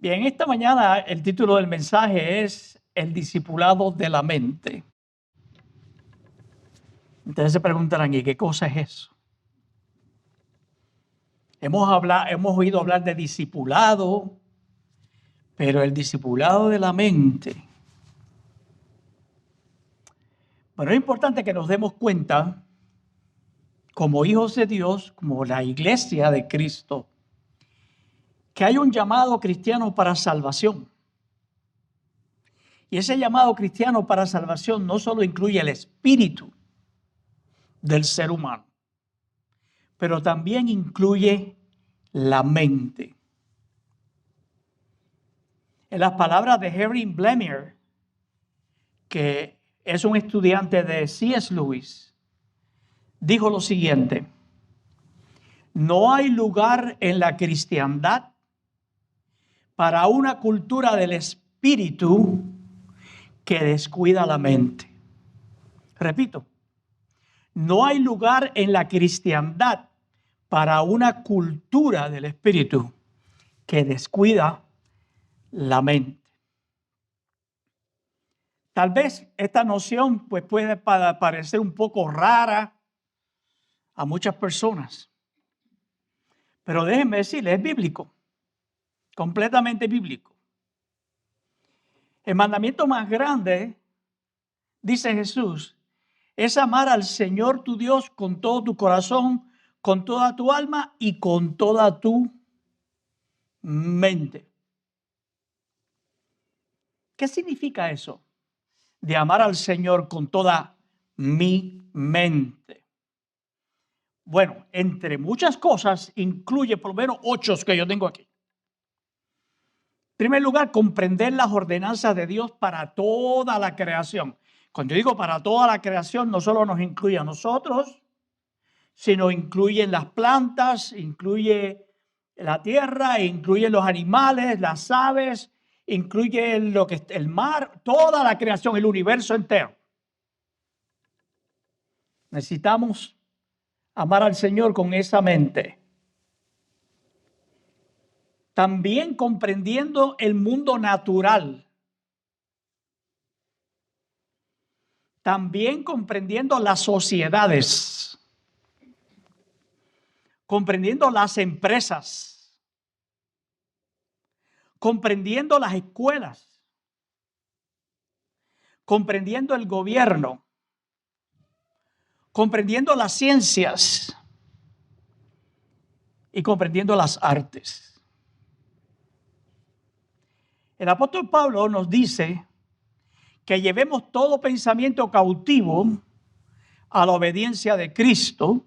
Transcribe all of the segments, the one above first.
Bien, esta mañana el título del mensaje es El discipulado de la mente. Ustedes se preguntarán, ¿y qué cosa es eso? Hemos oído hablar de discipulado, pero el discipulado de la mente. Bueno, es importante que nos demos cuenta, como hijos de Dios, como la iglesia de Cristo, que hay un llamado cristiano para salvación. Y ese llamado cristiano para salvación no solo incluye el espíritu del ser humano, pero también incluye la mente. En las palabras de Henry Blemire, que es un estudiante de C.S. Lewis, dijo lo siguiente: no hay lugar en la cristiandad para una cultura del espíritu que descuida la mente. Repito, no hay lugar en la cristiandad para una cultura del espíritu que descuida la mente. Tal vez esta noción puede parecer un poco rara a muchas personas, pero déjenme decirles, es bíblico, completamente bíblico. El mandamiento más grande, dice Jesús, es amar al Señor tu Dios con todo tu corazón, con toda tu alma y con toda tu mente. ¿Qué significa eso? De amar al Señor con toda mi mente. Bueno, entre muchas cosas, incluye por lo menos 8 que yo tengo aquí. En primer lugar, comprender las ordenanzas de Dios para toda la creación. Cuando yo digo para toda la creación, no solo nos incluye a nosotros, sino incluye las plantas, incluye la tierra, incluye los animales, las aves, incluye lo que el mar, toda la creación, el universo entero. Necesitamos amar al Señor con esa mente. También comprendiendo el mundo natural. También comprendiendo las sociedades. Comprendiendo las empresas. Comprendiendo las escuelas. Comprendiendo el gobierno. Comprendiendo las ciencias. Y comprendiendo las artes. El apóstol Pablo nos dice que llevemos todo pensamiento cautivo a la obediencia de Cristo,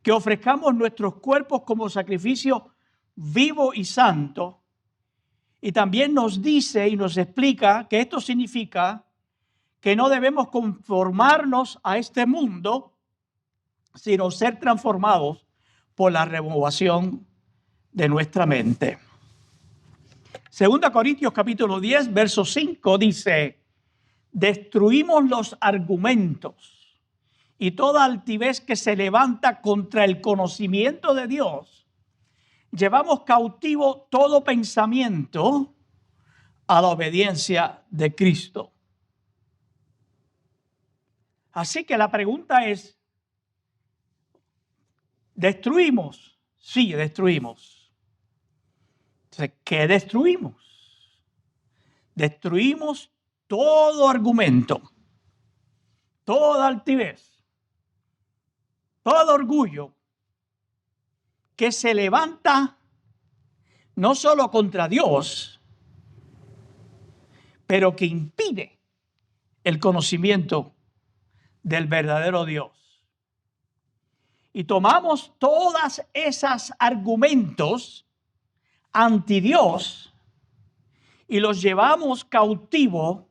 que ofrezcamos nuestros cuerpos como sacrificio vivo y santo, y también nos dice y nos explica que esto significa que no debemos conformarnos a este mundo, sino ser transformados por la renovación de nuestra mente. 2 Corintios capítulo 10, verso 5 dice: destruimos los argumentos y toda altivez que se levanta contra el conocimiento de Dios. Llevamos cautivo todo pensamiento a la obediencia de Cristo. Así que la pregunta es, ¿destruimos? Sí, destruimos. Entonces, ¿qué destruimos? Destruimos todo argumento, toda altivez, todo orgullo que se levanta no solo contra Dios, pero que impide el conocimiento del verdadero Dios. Y tomamos todas esas argumentos anti Dios y los llevamos cautivo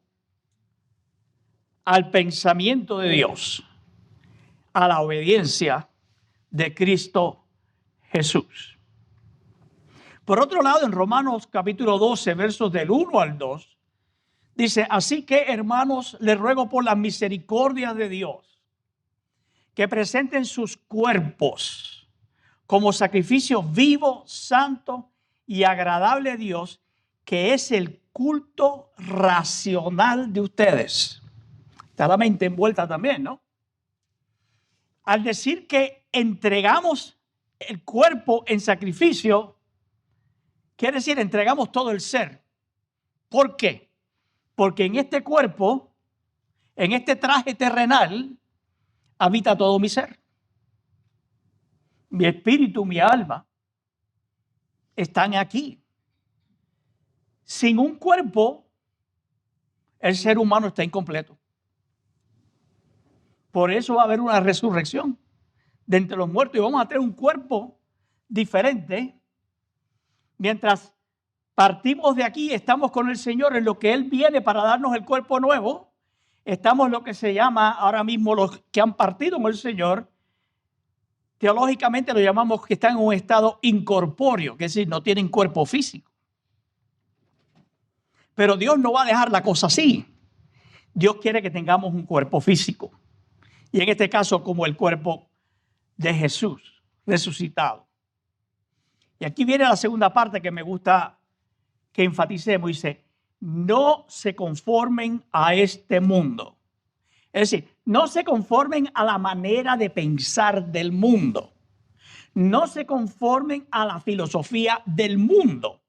al pensamiento de Dios, a la obediencia de Cristo Jesús. Por otro lado, en Romanos capítulo 12, versos del 1 al 2, dice: así que, hermanos, les ruego por la misericordia de Dios que presenten sus cuerpos como sacrificio vivo, santo y agradable a Dios, que es el culto racional de ustedes. Está la mente envuelta también, ¿no? Al decir que entregamos el cuerpo en sacrificio, quiere decir entregamos todo el ser. ¿Por qué? Porque en este cuerpo, en este traje terrenal, habita todo mi ser. Mi espíritu, mi alma, están aquí. Sin un cuerpo, el ser humano está incompleto. Por eso va a haber una resurrección de entre los muertos y vamos a tener un cuerpo diferente. Mientras partimos de aquí, estamos con el Señor en lo que Él viene para darnos el cuerpo nuevo. Estamos en lo que se llama ahora mismo los que han partido con el Señor. Teológicamente lo llamamos que están en un estado incorpóreo, que es decir, no tienen cuerpo físico. Pero Dios no va a dejar la cosa así. Dios quiere que tengamos un cuerpo físico. Y en este caso como el cuerpo de Jesús resucitado. Y aquí viene la segunda parte que me gusta que enfaticemos. Dice, no se conformen a este mundo. Es decir, no se conformen a la manera de pensar del mundo. No se conformen a la filosofía del mundo.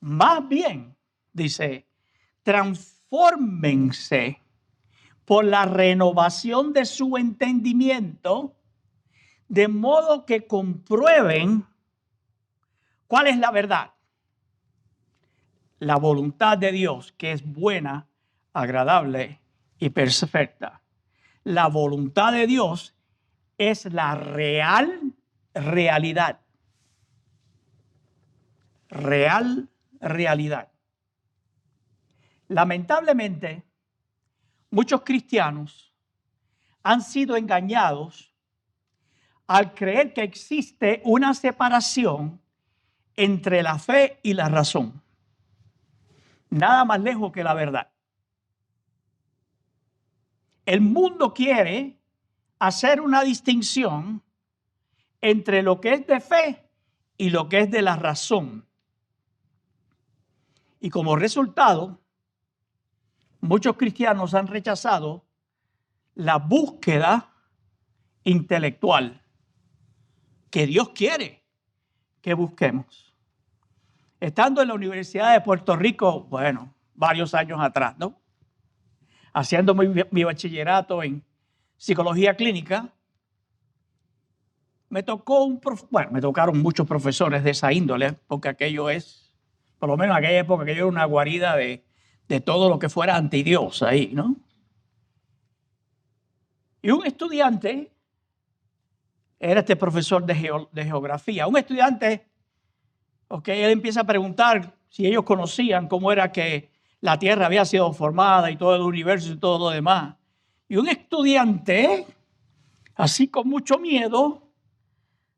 Más bien, dice, transfórmense por la renovación de su entendimiento, de modo que comprueben cuál es la verdad. La voluntad de Dios, que es buena, agradable y perfecta. La voluntad de Dios es la realidad. Realidad. Lamentablemente, muchos cristianos han sido engañados al creer que existe una separación entre la fe y la razón. Nada más lejos que la verdad. El mundo quiere hacer una distinción entre lo que es de fe y lo que es de la razón. Y como resultado, muchos cristianos han rechazado la búsqueda intelectual que Dios quiere que busquemos. Estando en la Universidad de Puerto Rico, bueno, varios años atrás, ¿no? Haciendo mi bachillerato en psicología clínica, me tocaron muchos profesores de esa índole, porque aquello es, por lo menos en aquella época, aquello era una guarida de todo lo que fuera antidios ahí, ¿no? Y un estudiante, era este profesor de geografía, un estudiante, él empieza a preguntar si ellos conocían cómo era que la Tierra había sido formada y todo el universo y todo lo demás. Y un estudiante, así con mucho miedo,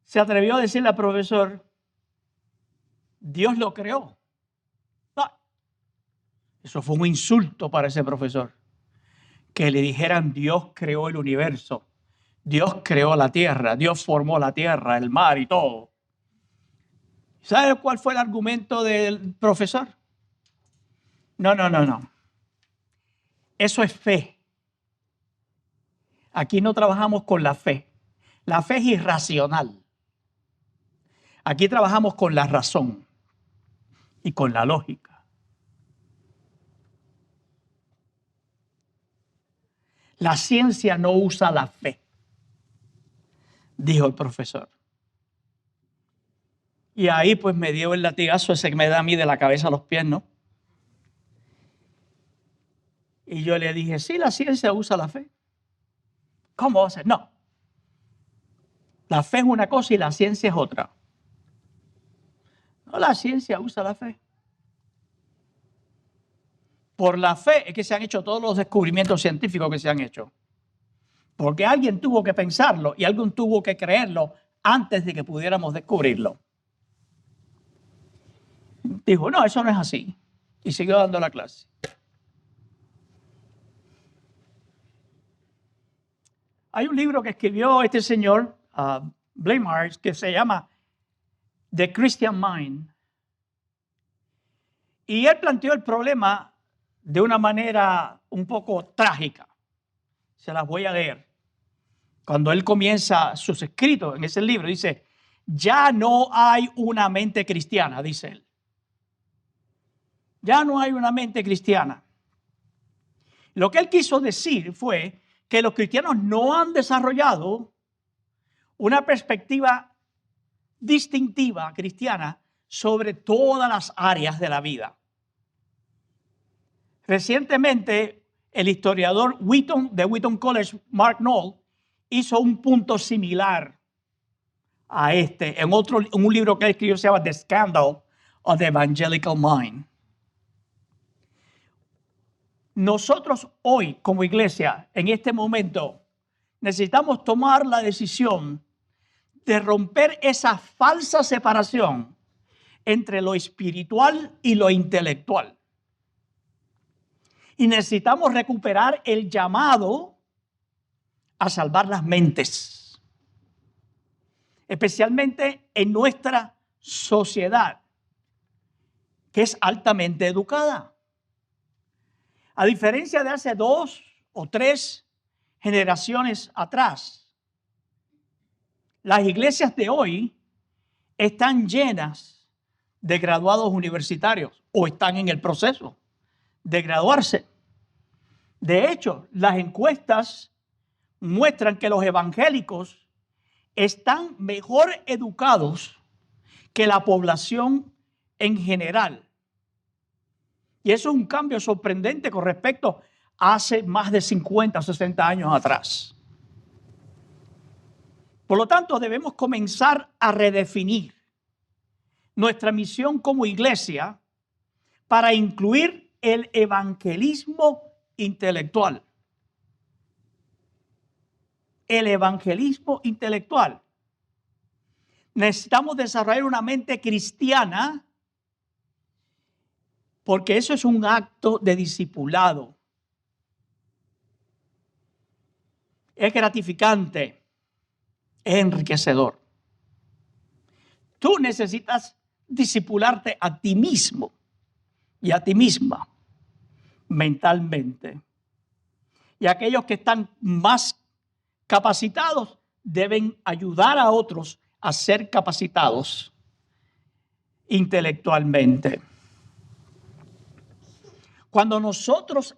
se atrevió a decirle al profesor, Dios lo creó. Eso fue un insulto para ese profesor. Que le dijeran Dios creó el universo, Dios creó la tierra, Dios formó la tierra, el mar y todo. ¿Sabe cuál fue el argumento del profesor? No. Eso es fe. Aquí no trabajamos con la fe. La fe es irracional. Aquí trabajamos con la razón y con la lógica. La ciencia no usa la fe, dijo el profesor. Y ahí pues me dio el latigazo ese que me da a mí de la cabeza a los pies, ¿no? Y yo le dije, sí, la ciencia usa la fe. ¿Cómo va a ser? No. La fe es una cosa y la ciencia es otra. No, la ciencia usa la fe. Por la fe es que se han hecho todos los descubrimientos científicos que se han hecho. Porque alguien tuvo que pensarlo y alguien tuvo que creerlo antes de que pudiéramos descubrirlo. Dijo, no, eso no es así. Y siguió dando la clase. Hay un libro que escribió este señor, Blamires, que se llama The Christian Mind. Y él planteó el problema de una manera un poco trágica. Se las voy a leer. Cuando él comienza sus escritos en ese libro, dice, ya no hay una mente cristiana, dice él. Ya no hay una mente cristiana. Lo que él quiso decir fue que los cristianos no han desarrollado una perspectiva distintiva cristiana sobre todas las áreas de la vida. Recientemente, el historiador de Wheaton College, Mark Knoll, hizo un punto similar a este en un libro que él escribió, se llama The Scandal of the Evangelical Mind. Nosotros hoy, como iglesia, en este momento, necesitamos tomar la decisión de romper esa falsa separación entre lo espiritual y lo intelectual. Y necesitamos recuperar el llamado a salvar las mentes, especialmente en nuestra sociedad, que es altamente educada. A diferencia de hace 2 o 3 generaciones atrás, las iglesias de hoy están llenas de graduados universitarios o están en el proceso de graduarse. De hecho, las encuestas muestran que los evangélicos están mejor educados que la población en general. Y eso es un cambio sorprendente con respecto a hace más de 50 o 60 años atrás. Por lo tanto, debemos comenzar a redefinir nuestra misión como iglesia para incluir el evangelismo intelectual. El evangelismo intelectual. Necesitamos desarrollar una mente cristiana porque eso es un acto de discipulado. Es gratificante, es enriquecedor. Tú necesitas discipularte a ti mismo y a ti misma mentalmente. Y aquellos que están más capacitados deben ayudar a otros a ser capacitados intelectualmente. Cuando nosotros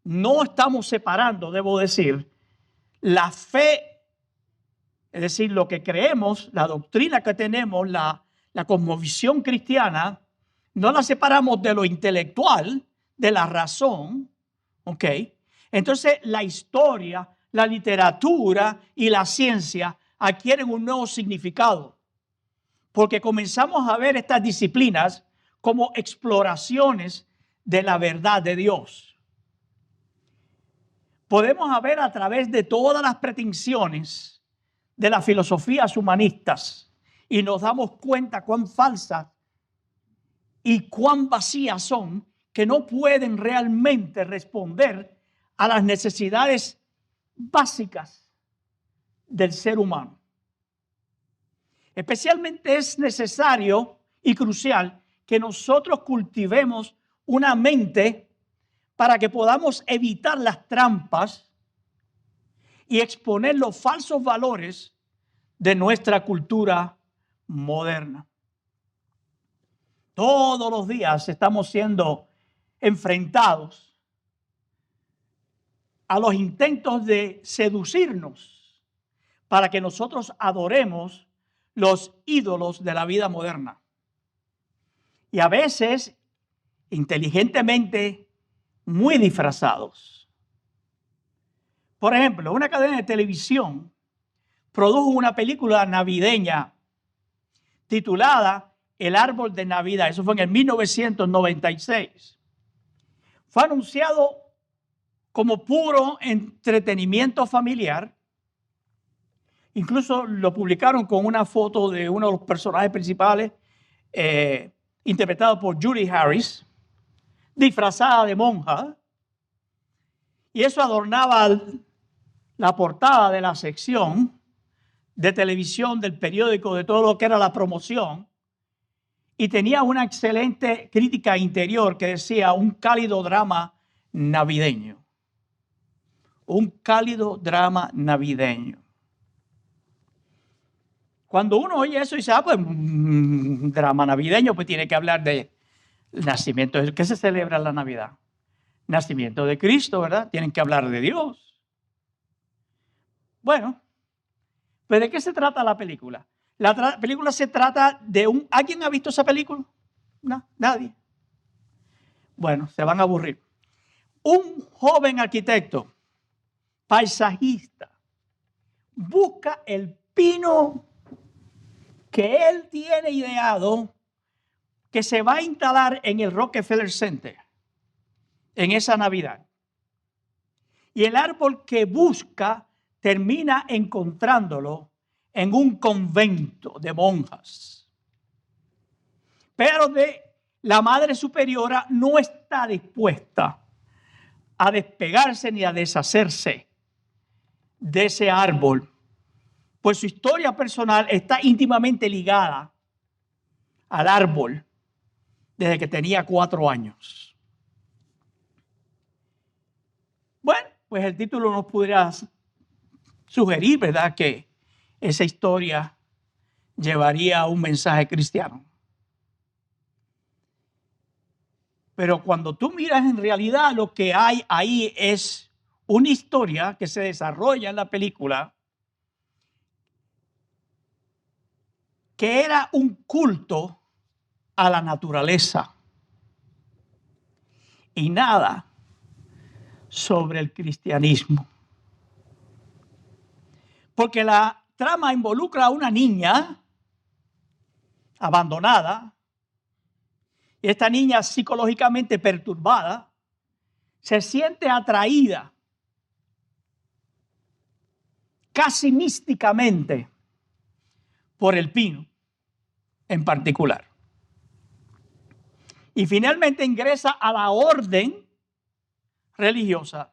no estamos separando, debo decir, la fe, es decir, lo que creemos, la doctrina que tenemos, la cosmovisión cristiana, no la separamos de lo intelectual, de la razón, ¿ok? Entonces la historia, la literatura y la ciencia adquieren un nuevo significado, porque comenzamos a ver estas disciplinas como exploraciones de la verdad de Dios. Podemos ver a través de todas las pretensiones de las filosofías humanistas y nos damos cuenta cuán falsas y cuán vacías son, que no pueden realmente responder a las necesidades básicas del ser humano. Especialmente es necesario y crucial que nosotros cultivemos una mente para que podamos evitar las trampas y exponer los falsos valores de nuestra cultura moderna. Todos los días estamos siendo enfrentados a los intentos de seducirnos para que nosotros adoremos los ídolos de la vida moderna. Y a veces, inteligentemente, muy disfrazados. Por ejemplo, una cadena de televisión produjo una película navideña titulada El árbol de Navidad. Eso fue en el 1996. Fue anunciado como puro entretenimiento familiar. Incluso lo publicaron con una foto de uno de los personajes principales, interpretado por Judy Harris, disfrazada de monja. Y eso adornaba la portada de la sección de televisión, del periódico, de todo lo que era la promoción, y tenía una excelente crítica interior que decía un cálido drama navideño. Un cálido drama navideño. Cuando uno oye eso y dice, pues drama navideño, pues tiene que hablar de nacimiento. ¿Qué se celebra en la Navidad? Nacimiento de Cristo, ¿verdad? Tienen que hablar de Dios. Bueno, pues ¿de qué se trata la película? La película se trata de un... ¿Alguien ha visto esa película? No, nadie. Bueno, se van a aburrir. Un joven arquitecto, paisajista, busca el pino que él tiene ideado que se va a instalar en el Rockefeller Center en esa Navidad. Y el árbol que busca termina encontrándolo en un convento de monjas. Pero la Madre Superiora no está dispuesta a despegarse ni a deshacerse de ese árbol, pues su historia personal está íntimamente ligada al árbol desde que tenía 4 años. Bueno, pues el título nos podría sugerir, ¿verdad?, que esa historia llevaría a un mensaje cristiano. Pero cuando tú miras en realidad lo que hay ahí es una historia que se desarrolla en la película que era un culto a la naturaleza y nada sobre el cristianismo. Porque la trama involucra a una niña abandonada. Y esta niña psicológicamente perturbada se siente atraída casi místicamente por el pino en particular. Y finalmente ingresa a la orden religiosa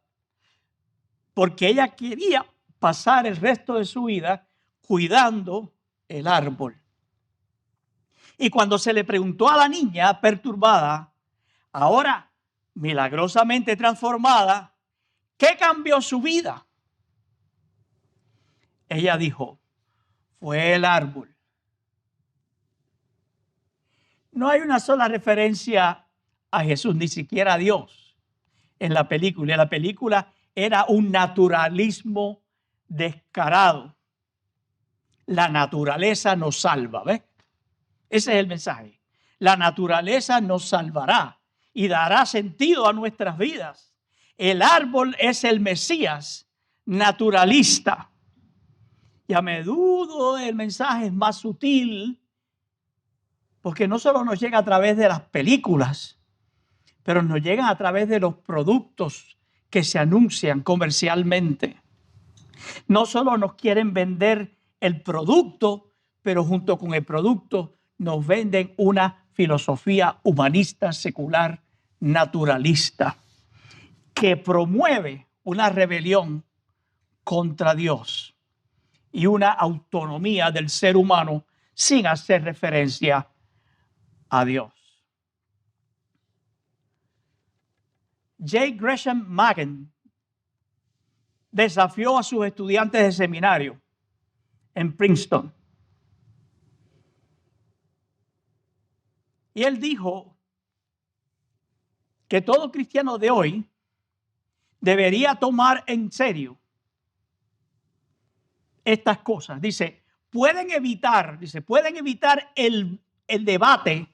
porque ella quería pasar el resto de su vida cuidando el árbol. Y cuando se le preguntó a la niña perturbada, ahora milagrosamente transformada, ¿qué cambió su vida? Ella dijo, fue el árbol. No hay una sola referencia a Jesús, ni siquiera a Dios en la película. La película era un naturalismo descarado. La naturaleza nos salva, ¿ves? Ese es el mensaje. La naturaleza nos salvará y dará sentido a nuestras vidas. El árbol es el Mesías naturalista. Y a menudo el mensaje es más sutil porque no solo nos llega a través de las películas, pero nos llega a través de los productos que se anuncian comercialmente. No solo nos quieren vender el producto, pero junto con el producto nos venden una filosofía humanista, secular, naturalista, que promueve una rebelión contra Dios y una autonomía del ser humano sin hacer referencia a Dios. J. Gresham Machen desafió a sus estudiantes de seminario en Princeton. Y él dijo que todo cristiano de hoy debería tomar en serio estas cosas. Dice, pueden evitar el debate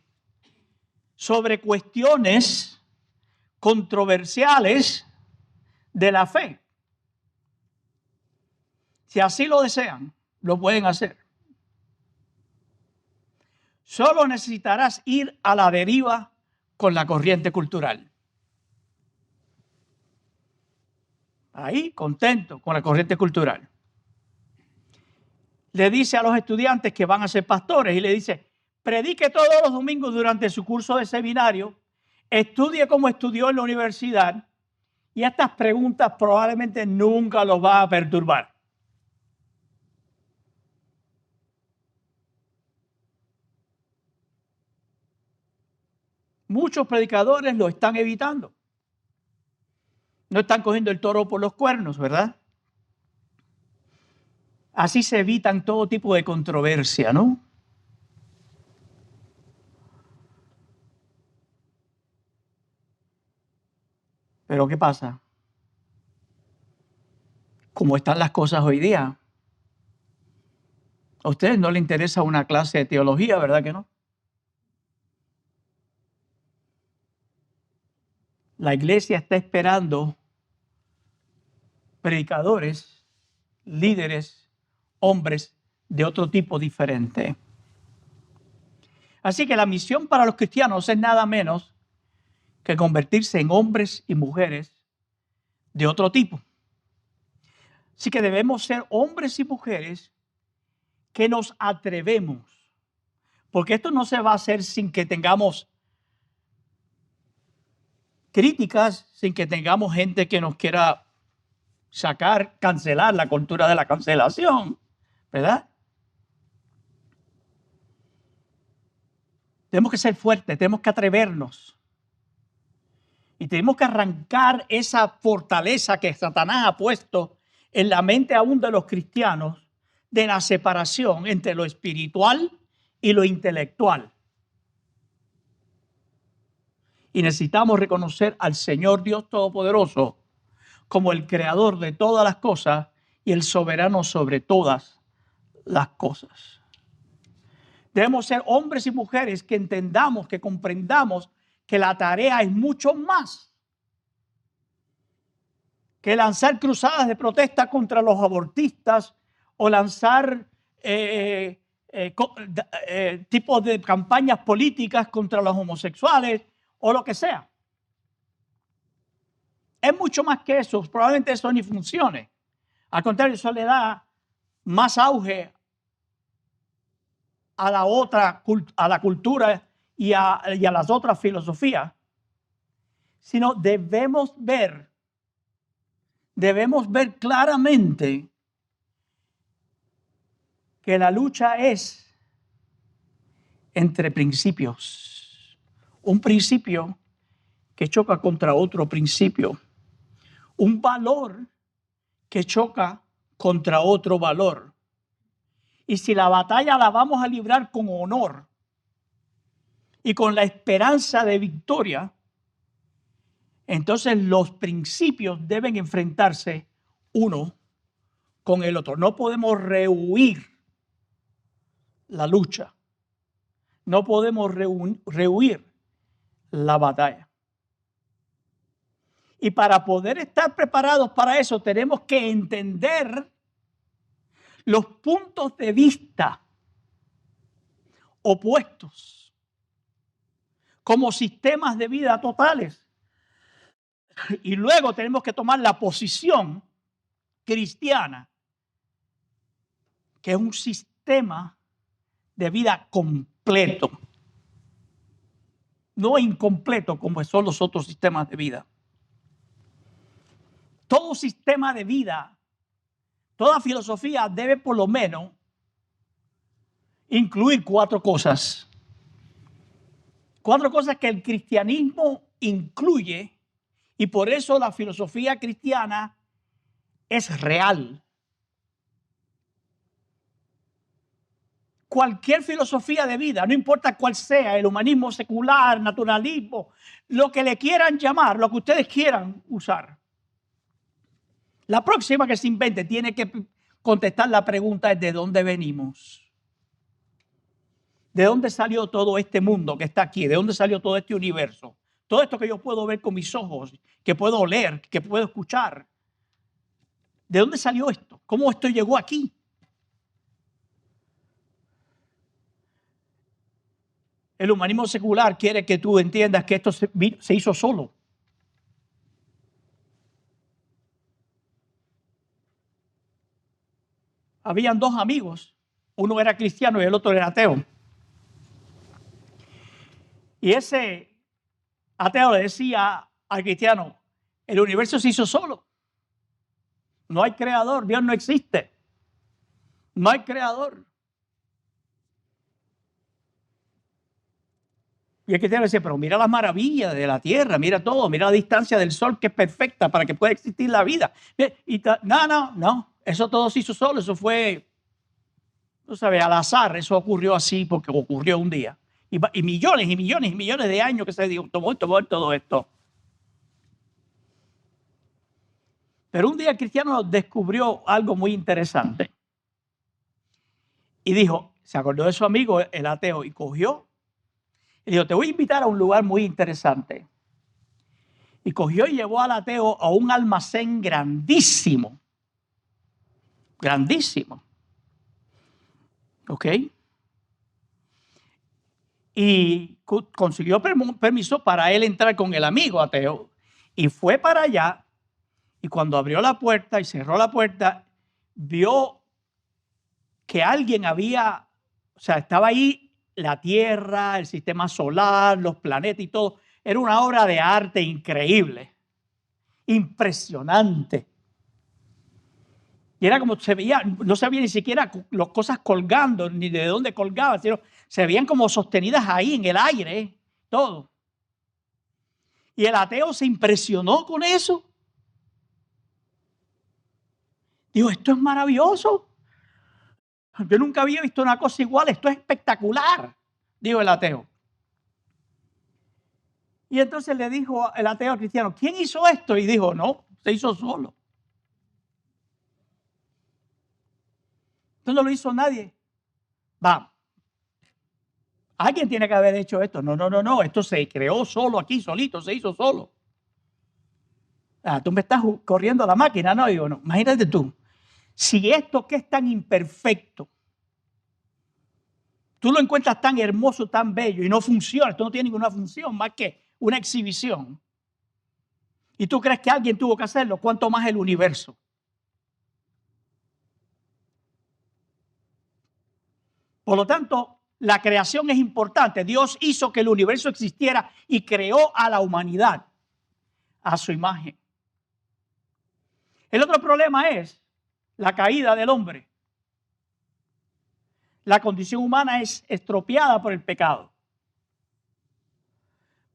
sobre cuestiones controversiales de la fe. Si así lo desean, lo pueden hacer. Solo necesitarás ir a la deriva con la corriente cultural. Ahí, contento con la corriente cultural. Le dice a los estudiantes que van a ser pastores y le dice, predique todos los domingos durante su curso de seminario, estudie como estudió en la universidad y estas preguntas probablemente nunca los va a perturbar. Muchos predicadores lo están evitando. No están cogiendo el toro por los cuernos, ¿verdad? Así se evitan todo tipo de controversia, ¿no? Pero ¿qué pasa? ¿Cómo están las cosas hoy día? A ustedes no les interesa una clase de teología, ¿verdad que no? La iglesia está esperando predicadores, líderes, hombres de otro tipo diferente. Así que la misión para los cristianos es nada menos que convertirse en hombres y mujeres de otro tipo. Así que debemos ser hombres y mujeres que nos atrevemos, porque esto no se va a hacer sin que tengamos críticas, sin que tengamos gente que nos quiera cancelar la cultura de la cancelación, ¿verdad? Tenemos que ser fuertes, tenemos que atrevernos. Y tenemos que arrancar esa fortaleza que Satanás ha puesto en la mente aún de los cristianos de la separación entre lo espiritual y lo intelectual. Y necesitamos reconocer al Señor Dios Todopoderoso como el creador de todas las cosas y el soberano sobre todas las cosas. Debemos ser hombres y mujeres que entendamos, que comprendamos que la tarea es mucho más que lanzar cruzadas de protesta contra los abortistas o lanzar tipos de campañas políticas contra los homosexuales o lo que sea. Es mucho más que eso. Probablemente eso ni funcione. Al contrario, eso le da más auge a la cultura y a las otras filosofías. Sino debemos ver claramente que la lucha es entre principios. Un principio que choca contra otro principio. Un valor que choca contra otro valor. Y si la batalla la vamos a librar con honor y con la esperanza de victoria, entonces los principios deben enfrentarse uno con el otro. No podemos rehuir la lucha. No podemos rehuir la batalla. Y para poder estar preparados para eso, tenemos que entender los puntos de vista opuestos como sistemas de vida totales. Y luego tenemos que tomar la posición cristiana, que es un sistema de vida completo, no incompleto como son los otros sistemas de vida. Todo sistema de vida, toda filosofía debe por lo menos incluir 4 cosas. 4 cosas que el cristianismo incluye, y por eso la filosofía cristiana es real. Cualquier filosofía de vida, no importa cuál sea, el humanismo secular, naturalismo, lo que le quieran llamar, lo que ustedes quieran usar. La próxima que se invente tiene que contestar la pregunta es: ¿de dónde venimos? ¿De dónde salió todo este mundo que está aquí? ¿De dónde salió todo este universo? Todo esto que yo puedo ver con mis ojos, que puedo oler, que puedo escuchar. ¿De dónde salió esto? ¿Cómo esto llegó aquí? El humanismo secular quiere que tú entiendas que esto se hizo solo. Habían 2 amigos. Uno era cristiano y el otro era ateo. Y ese ateo le decía al cristiano: el universo se hizo solo. No hay creador, Dios no existe. No hay creador. Y el cristiano dice, pero mira las maravillas de la tierra, mira todo, mira la distancia del sol que es perfecta para que pueda existir la vida. No, eso todo se hizo solo, eso fue, tú sabes, al azar, eso ocurrió así porque ocurrió un día. Y millones y millones y millones de años que se tomó todo esto. Pero un día el cristiano descubrió algo muy interesante. Y dijo, se acordó de su amigo, el ateo, y cogió. Y dijo, te voy a invitar a un lugar muy interesante. Y cogió y llevó al ateo a un almacén grandísimo. Grandísimo. ¿Ok? Y consiguió permiso para él entrar con el amigo ateo. Y fue para allá. Y cuando abrió la puerta y cerró la puerta, vio que alguien estaba ahí la Tierra, el sistema solar, los planetas y todo. Era una obra de arte increíble, impresionante. Y era como se veía, no se veía ni siquiera las cosas colgando, ni de dónde colgaban, sino se veían como sostenidas ahí en el aire, todo. Y el ateo se impresionó con eso. Digo, esto es maravilloso. Yo nunca había visto una cosa igual, esto es espectacular, dijo el ateo. Y entonces le dijo el ateo al cristiano, ¿quién hizo esto? Y dijo, no, se hizo solo. Esto no lo hizo nadie. Vamos. Alguien tiene que haber hecho esto. No, esto se creó solo aquí, solito, se hizo solo. Tú me estás corriendo la máquina, ¿no? Digo, no, imagínate tú. Si esto que es tan imperfecto, tú lo encuentras tan hermoso, tan bello y no funciona, esto no tiene ninguna función más que una exhibición. Y tú crees que alguien tuvo que hacerlo, ¿cuánto más el universo? Por lo tanto, la creación es importante. Dios hizo que el universo existiera y creó a la humanidad a su imagen. El otro problema es la caída del hombre. La condición humana es estropeada por el pecado.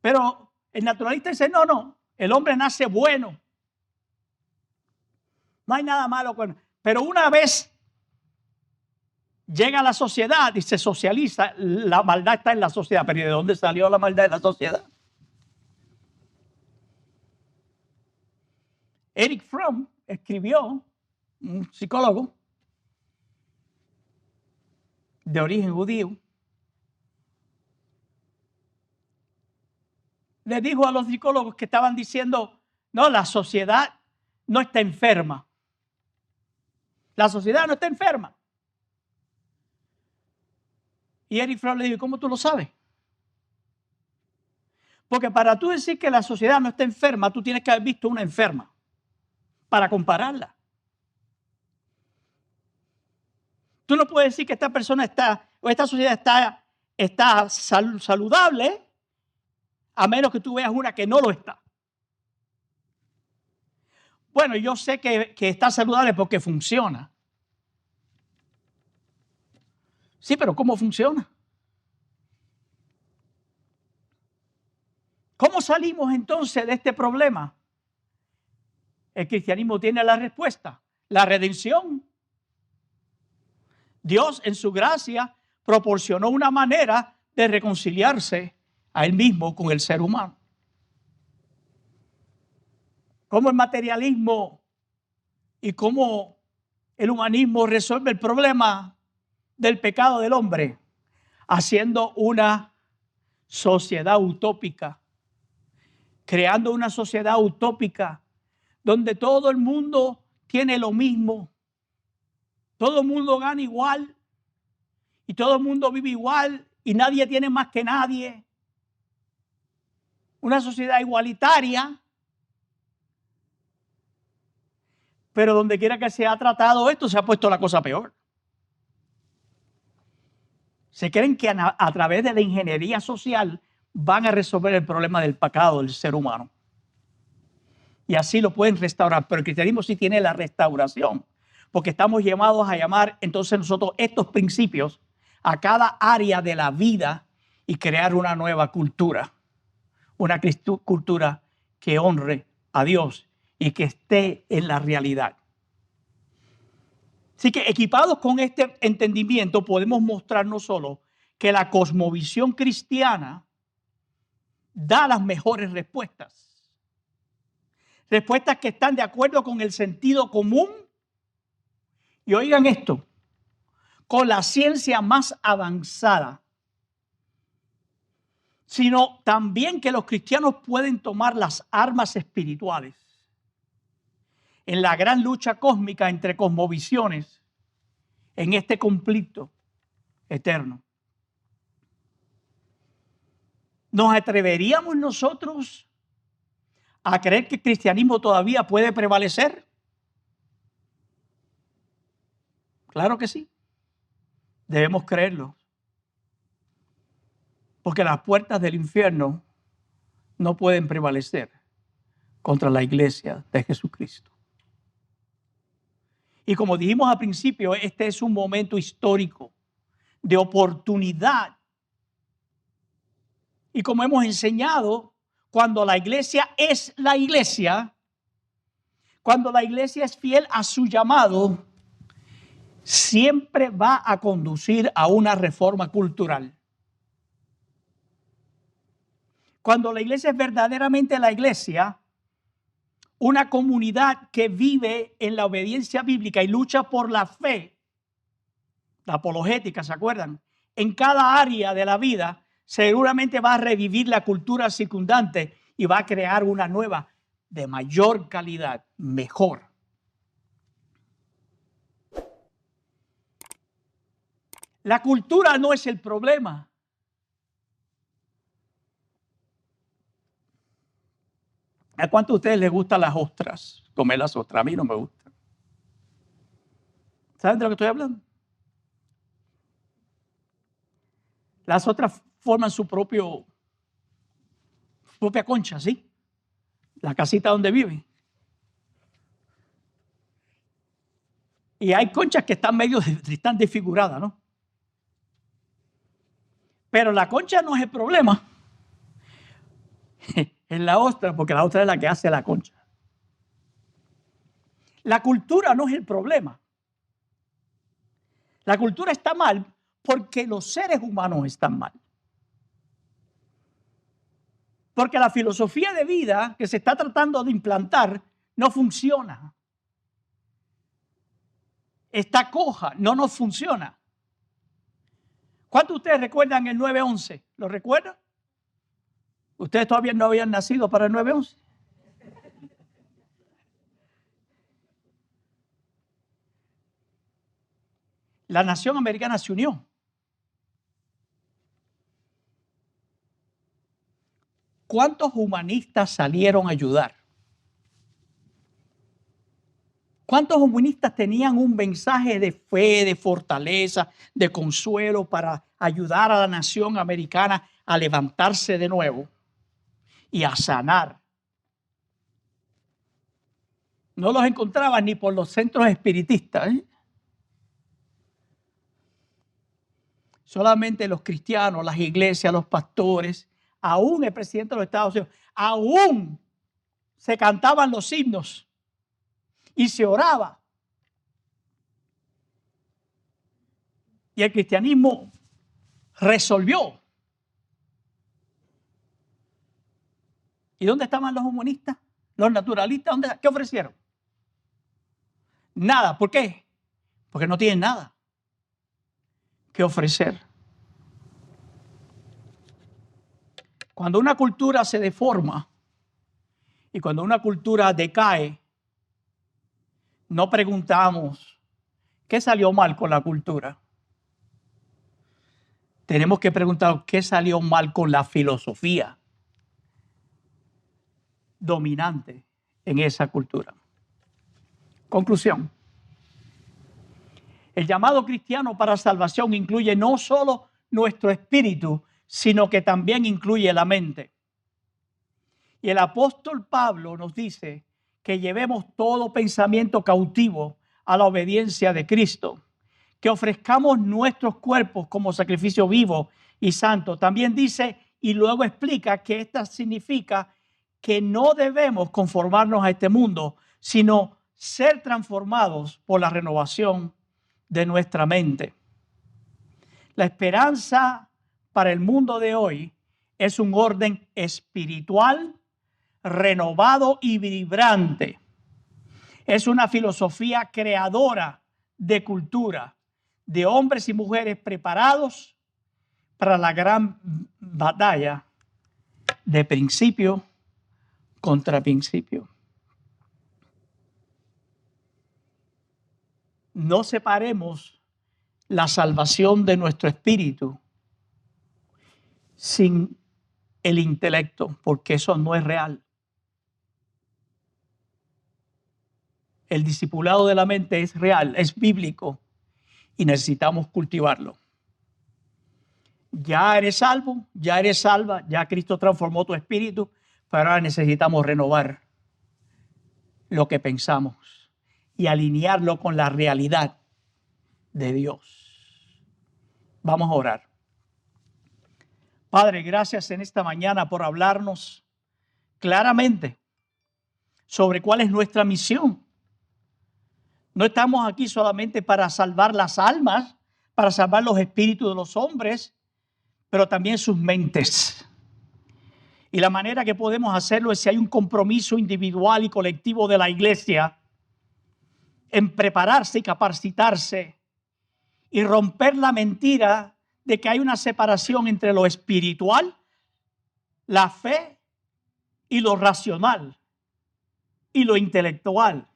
Pero el naturalista dice, no, el hombre nace bueno. No hay nada malo con él. Pero una vez llega a la sociedad y se socializa, la maldad está en la sociedad. Pero ¿de dónde salió la maldad de la sociedad? Erich Fromm escribió, un psicólogo de origen judío, le dijo a los psicólogos que estaban diciendo, no, la sociedad no está enferma. La sociedad no está enferma. Y Erich Fromm le dijo, ¿cómo tú lo sabes? Porque para tú decir que la sociedad no está enferma, tú tienes que haber visto una enferma para compararla. Tú no puedes decir que esta persona o esta sociedad está saludable a menos que tú veas una que no lo está. Bueno, yo sé que está saludable porque funciona. Sí, pero ¿cómo funciona? ¿Cómo salimos entonces de este problema? El cristianismo tiene la respuesta, la redención. Dios en su gracia proporcionó una manera de reconciliarse a él mismo con el ser humano. ¿Cómo el materialismo y cómo el humanismo resuelve el problema del pecado del hombre? Haciendo una sociedad utópica, creando una sociedad utópica donde todo el mundo tiene lo mismo, todo el mundo gana igual y todo el mundo vive igual y nadie tiene más que nadie. Una sociedad igualitaria, pero donde quiera que se ha tratado esto se ha puesto la cosa peor. Se creen que a través de la ingeniería social van a resolver el problema del pecado del ser humano. Y así lo pueden restaurar. Pero el cristianismo sí tiene la restauración. Porque estamos llamados a llamar entonces nosotros estos principios a cada área de la vida y crear una nueva cultura, una cultura que honre a Dios y que esté en la realidad. Así que equipados con este entendimiento podemos mostrar no solo que la cosmovisión cristiana da las mejores respuestas, respuestas que están de acuerdo con el sentido común y, oigan esto, con la ciencia más avanzada, sino también que los cristianos pueden tomar las armas espirituales en la gran lucha cósmica entre cosmovisiones en este conflicto eterno. ¿Nos atreveríamos nosotros a creer que el cristianismo todavía puede prevalecer? Claro que sí. Debemos creerlo. Porque las puertas del infierno no pueden prevalecer contra la iglesia de Jesucristo. Y como dijimos al principio, este es un momento histórico de oportunidad. Y como hemos enseñado, cuando la iglesia es la iglesia, cuando la iglesia es fiel a su llamado, siempre va a conducir a una reforma cultural. Cuando la iglesia es verdaderamente la iglesia, una comunidad que vive en la obediencia bíblica y lucha por la fe, la apologética, ¿se acuerdan? En cada área de la vida, seguramente va a revivir la cultura circundante y va a crear una nueva de mayor calidad, mejor. La cultura no es el problema. ¿A cuántos de ustedes les gustan las ostras? Comer las ostras, a mí no me gustan. ¿Saben de lo que estoy hablando? Las ostras forman su propia concha, ¿sí? La casita donde viven. Y hay conchas que están están desfiguradas, ¿no? Pero la concha no es el problema. Es la ostra, porque la ostra es la que hace la concha. La cultura no es el problema. La cultura está mal porque los seres humanos están mal. Porque la filosofía de vida que se está tratando de implantar no funciona. Está coja, no nos funciona. ¿Cuántos de ustedes recuerdan el 9/11? ¿Lo recuerdan? Ustedes todavía no habían nacido para el 9/11. La nación americana se unió. ¿Cuántos humanistas salieron a ayudar? ¿Cuántos humanistas tenían un mensaje de fe, de fortaleza, de consuelo para ayudar a la nación americana a levantarse de nuevo y a sanar? No los encontraban ni por los centros espiritistas, ¿eh? Solamente los cristianos, las iglesias, los pastores, aún el presidente de los Estados Unidos, aún se cantaban los himnos y se oraba. Y el cristianismo resolvió. ¿Y dónde estaban los humanistas? Los naturalistas, ¿qué ofrecieron? Nada. ¿Por qué? Porque no tienen nada que ofrecer. Cuando una cultura se deforma y cuando una cultura decae, no preguntamos qué salió mal con la cultura. Tenemos que preguntar qué salió mal con la filosofía dominante en esa cultura. Conclusión. El llamado cristiano para salvación incluye no solo nuestro espíritu, sino que también incluye la mente. Y el apóstol Pablo nos dice que llevemos todo pensamiento cautivo a la obediencia de Cristo, que ofrezcamos nuestros cuerpos como sacrificio vivo y santo. También dice y luego explica que esta significa que no debemos conformarnos a este mundo, sino ser transformados por la renovación de nuestra mente. La esperanza para el mundo de hoy es un orden espiritual, renovado y vibrante. Es una filosofía creadora de cultura, de hombres y mujeres preparados para la gran batalla de principio contra principio. No separemos la salvación de nuestro espíritu sin el intelecto, porque eso no es real. El discipulado de la mente es real, es bíblico y necesitamos cultivarlo. Ya eres salvo, ya eres salva, ya Cristo transformó tu espíritu, pero ahora necesitamos renovar lo que pensamos y alinearlo con la realidad de Dios. Vamos a orar. Padre, gracias en esta mañana por hablarnos claramente sobre cuál es nuestra misión. No estamos aquí solamente para salvar las almas, para salvar los espíritus de los hombres, pero también sus mentes. Y la manera que podemos hacerlo es si hay un compromiso individual y colectivo de la iglesia en prepararse y capacitarse y romper la mentira de que hay una separación entre lo espiritual, la fe y lo racional y lo intelectual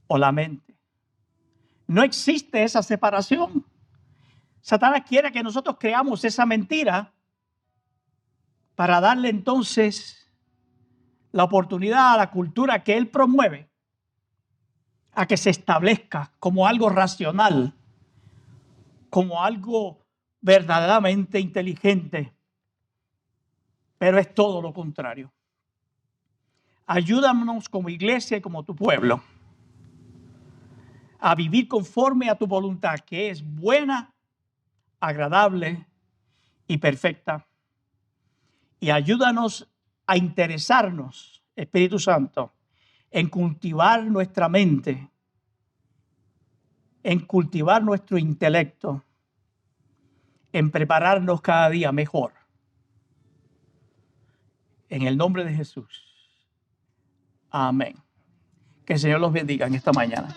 o la mente. No existe esa separación. Satanás quiere que nosotros creamos esa mentira para darle entonces la oportunidad a la cultura que él promueve a que se establezca como algo racional, como algo verdaderamente inteligente, pero es todo lo contrario. Ayúdanos como iglesia y como tu pueblo a vivir conforme a tu voluntad, que es buena, agradable y perfecta. Y ayúdanos a interesarnos, Espíritu Santo, en cultivar nuestra mente, en cultivar nuestro intelecto, en prepararnos cada día mejor. En el nombre de Jesús. Amén. Que el Señor los bendiga en esta mañana.